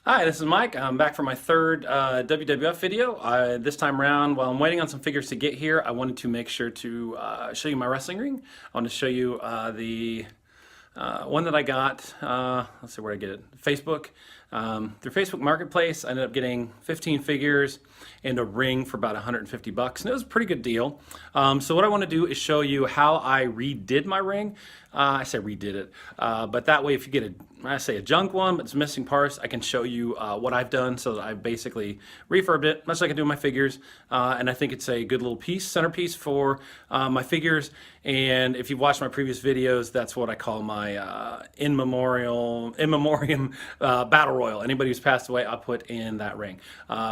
Hi, this is Mike. I'm back for my third WWF video. This time around, while I'm waiting on some figures to get here, I wanted to make sure to show you my wrestling ring. I want to show you the one that I got. Let's see where I get it. Facebook. Through Facebook Marketplace, I ended up getting 15 figures and a ring for about 150 bucks, and it was a pretty good deal. So what I want to do is show you how I redid my ring. I say redid it, but that way if you get a junk one but it's missing parts, I can show you what I've done. So that I basically refurbed it, much like I do my figures, and I think it's a good little centerpiece for my figures. And if you've watched my previous videos, that's what I call my in memoriam battle royal. Anybody who's passed away, I'll put in that ring.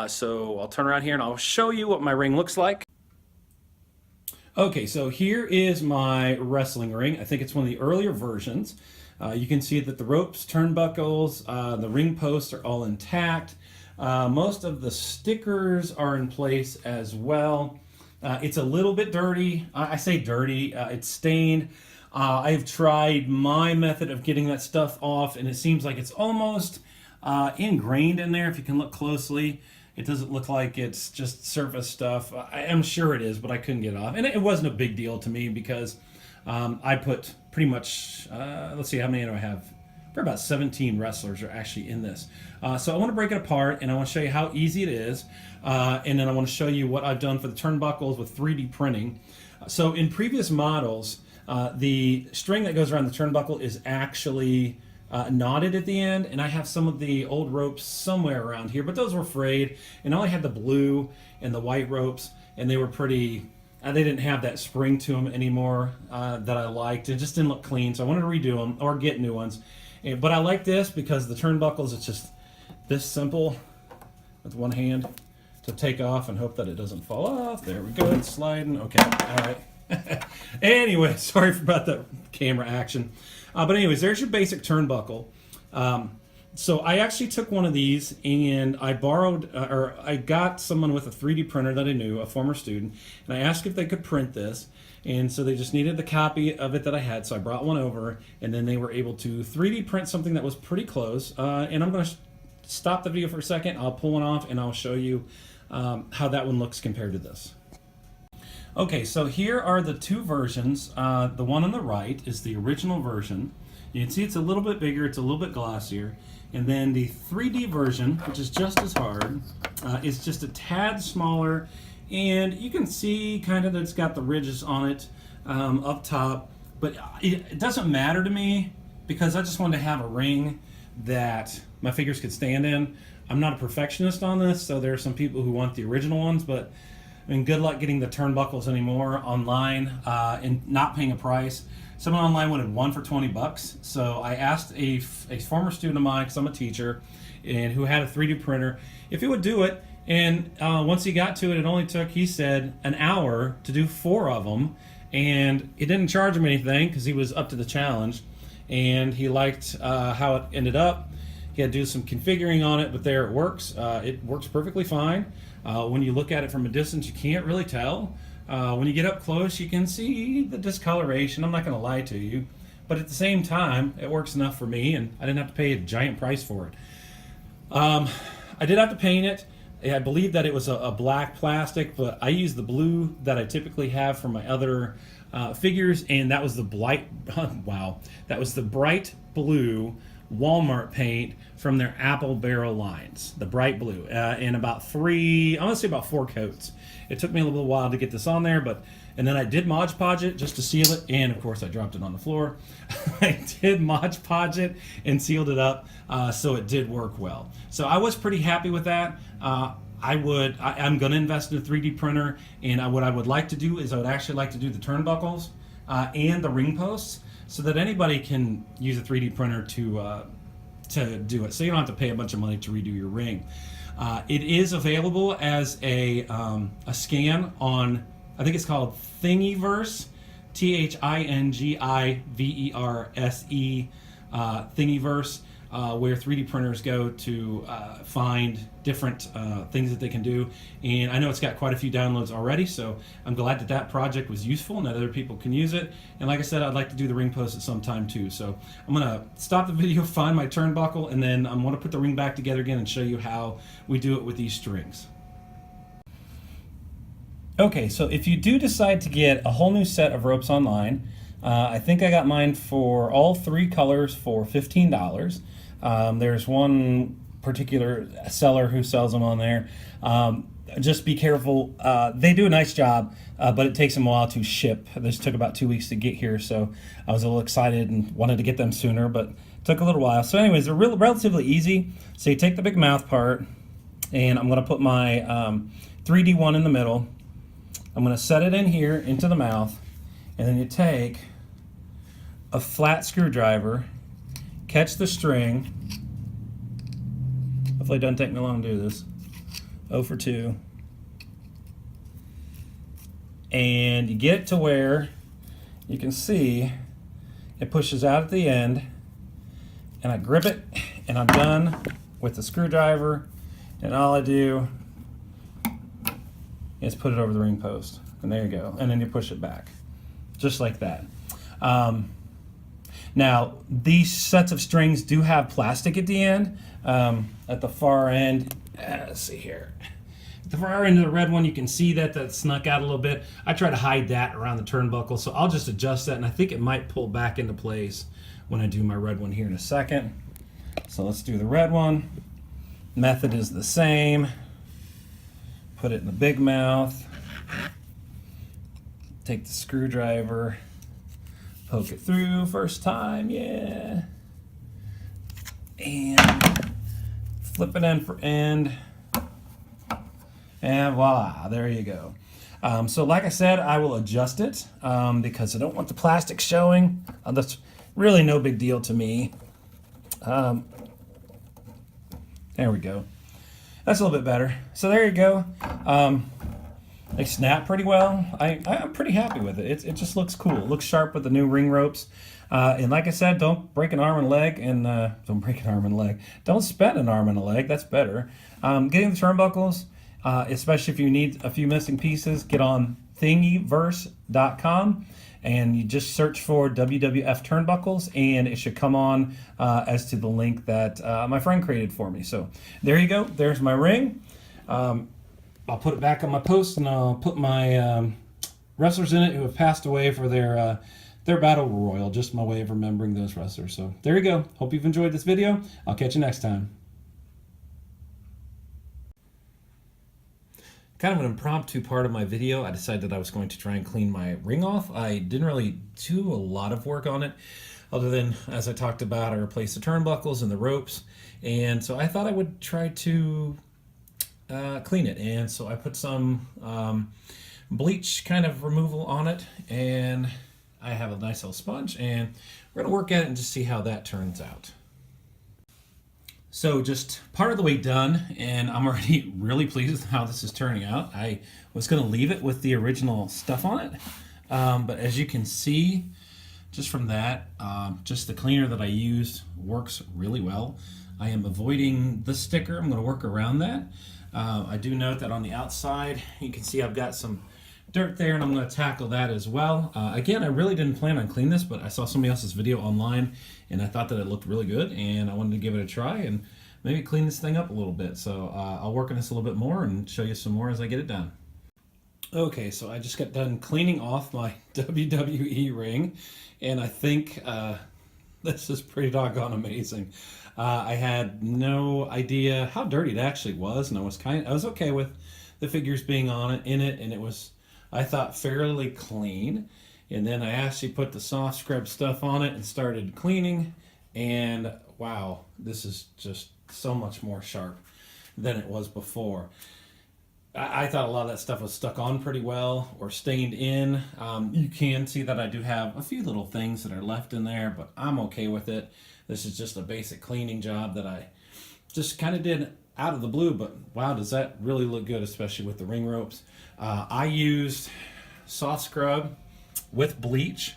So I'll turn around here and I'll show you what my ring looks like. Okay, so here is my wrestling ring. I think it's one of the earlier versions. You can see that the ropes, turnbuckles, the ring posts are all intact. Most of the stickers are in place as well. It's a little bit dirty. I say dirty, it's stained. I've tried my method of getting that stuff off, and it seems like it's almost ingrained in there if you can look closely. It doesn't look like it's just surface stuff. I am sure it is, but I couldn't get it off. And it wasn't a big deal to me because I put pretty much, let's see, how many do I have? For about 17 wrestlers are actually in this. So I want to break it apart, and I want to show you how easy it is. And then I want to show you what I've done for the turnbuckles with 3D printing. So in previous models, the string that goes around the turnbuckle is actually knotted at the end, and I have some of the old ropes somewhere around here, but those were frayed, and I only had the blue and the white ropes, and they were pretty, they didn't have that spring to them anymore that I liked. It just didn't look clean, so I wanted to redo them or get new ones. But I like this because the turnbuckles, it's just this simple with one hand to take off and hope that it doesn't fall off. There we go, it's sliding. Okay, all right. Anyway, sorry about the camera action. But anyways, there's your basic turnbuckle. So I actually took one of these and I borrowed, or I got someone with a 3D printer that I knew, a former student, and I asked if they could print this. And so they just needed the copy of it that I had, so I brought one over, and then they were able to 3D print something that was pretty close. And I'm going to stop the video for a second. I'll pull one off and I'll show you how that one looks compared to this. Okay, so here are the two versions. The one on the right is the original version. You can see it's a little bit bigger, it's a little bit glossier. And then the 3D version, which is just as hard, is just a tad smaller. And you can see kind of that it's got the ridges on it up top. But it doesn't matter to me because I just wanted to have a ring that my figures could stand in. I'm not a perfectionist on this, so there are some people who want the original ones, but I mean, good luck getting the turnbuckles anymore online and not paying a price. Someone online wanted one for 20 bucks. So I asked a former student of mine, because I'm a teacher, and who had a 3D printer, if he would do it. And once he got to it, it only took, he said, an hour to do 4 of them. And it didn't charge him anything because he was up to the challenge. And he liked how it ended up. He had to do some configuring on it, but there it works. It works perfectly fine. When you look at it from a distance, you can't really tell. When you get up close, you can see the discoloration. I'm not going to lie to you. But at the same time, it works enough for me, and I didn't have to pay a giant price for it. I did have to paint it. I believe that it was a black plastic, but I used the blue that I typically have for my other figures, and that was the that was the bright blue Walmart paint from their apple barrel lines, the bright blue, in about I want to say about 4 coats. It took me a little while to get this on there, and then I did Mod Podge it just to seal it, and of course I dropped it on the floor. I did Mod Podge it and sealed it up, so it did work well. So I was pretty happy with that. I'm going to invest in a 3D printer, and what I would like to do is I would actually like to do the turnbuckles and the ring posts, so that anybody can use a 3D printer to do it. So you don't have to pay a bunch of money to redo your ring. It is available as a scan on, I think it's called Thingiverse, Thingiverse, Thingiverse. where 3D printers go to find different things that they can do. And I know it's got quite a few downloads already, so I'm glad that that project was useful and that other people can use it. And like I said, I'd like to do the ring post at some time too. So I'm gonna stop the video, find my turnbuckle, and then I'm gonna put the ring back together again and show you how we do it with these strings. Okay, so if you do decide to get a whole new set of ropes online, I think I got mine for all 3 colors for $15. There's one particular seller who sells them on there. Just be careful. They do a nice job, but it takes them a while to ship. This took about 2 weeks to get here, so I was a little excited and wanted to get them sooner, but it took a little while. So anyways, they're relatively easy. So you take the big mouth part, and I'm going to put my 3D one in the middle. I'm going to set it in here into the mouth, and then you take a flat screwdriver, catch the string. Hopefully it doesn't take me long to do this. 0 for 2. And you get it to where you can see it pushes out at the end, and I grip it, and I'm done with the screwdriver, and all I do is put it over the ring post, and there you go, and then you push it back just like that. Now these sets of strings do have plastic at the end. At the far end, let's see here, at the far end of the red one, you can see that snuck out a little bit. I try to hide that around the turnbuckle, so I'll just adjust that, and I think it might pull back into place when I do my red one here in a second. So let's do the red one. Method is the same. Put it in the big mouth, take the screwdriver, poke it through first time, yeah, and flip it end for end, and voila, there you go. So like I said, I will adjust it because I don't want the plastic showing. That's really no big deal to me. There we go. That's a little bit better. So there you go. They snap pretty well. I'm pretty happy with it. It just looks cool. It looks sharp with the new ring ropes. And like I said, don't break an arm and leg. And don't break an arm and leg. Don't spend an arm and a leg. That's better. Getting the turnbuckles, especially if you need a few missing pieces, get on thingiverse.com. And you just search for WWF turnbuckles, and it should come on as to the link that my friend created for me. So there you go. There's my ring. I'll put it back on my post, and I'll put my wrestlers in it who have passed away for their battle royal. Just my way of remembering those wrestlers. So there you go. Hope you've enjoyed this video. I'll catch you next time. Kind of an impromptu part of my video. I decided that I was going to try and clean my ring off. I didn't really do a lot of work on it, other than, as I talked about, I replaced the turnbuckles and the ropes, and so I thought I would try to clean it. And so I put some bleach kind of removal on it, and I have a nice little sponge, and we're going to work at it and just see how that turns out. So just part of the way done, and I'm already really pleased with how this is turning out. I was going to leave it with the original stuff on it, but as you can see, just from that, just the cleaner that I used works really well. I am avoiding the sticker. I'm going to work around that. I do note that on the outside, you can see I've got some dirt there, and I'm going to tackle that as well. Again, I really didn't plan on cleaning this, but I saw somebody else's video online, and I thought that it looked really good, and I wanted to give it a try and maybe clean this thing up a little bit. So I'll work on this a little bit more and show you some more as I get it done. Okay, so I just got done cleaning off my WWE ring, and I think this is pretty doggone amazing. I had no idea how dirty it actually was, and I was okay with the figures being on it, and it was, I thought, fairly clean. And then I actually put the soft scrub stuff on it and started cleaning, and wow, this is just so much more sharp than it was before. I thought a lot of that stuff was stuck on pretty well or stained in. You can see that I do have a few little things that are left in there, but I'm okay with it. This is just a basic cleaning job that I just kind of did out of the blue, but wow, does that really look good, especially with the ring ropes. I used soft scrub with bleach.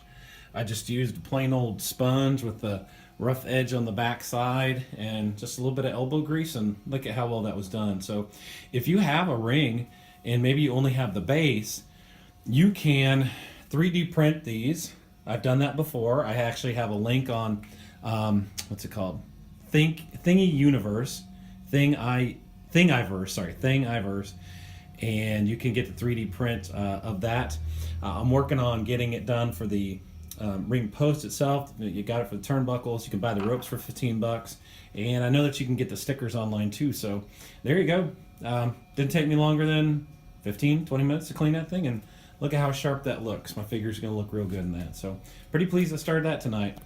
I just used a plain old sponge with the rough edge on the back side and just a little bit of elbow grease, and look at how well that was done. So if you have a ring and maybe you only have the base, you can 3D print these. I've done that before. I actually have a link on what's it called? Thingiverse, Thingiverse, and you can get the 3D print of that. I'm working on getting it done for the ring post itself. You got it for the turnbuckles. You can buy the ropes for 15 bucks, and I know that you can get the stickers online too. So there you go. Didn't take me longer than 15-20 minutes to clean that thing, and look at how sharp that looks. My figure's going to look real good in that. So pretty pleased I started that tonight.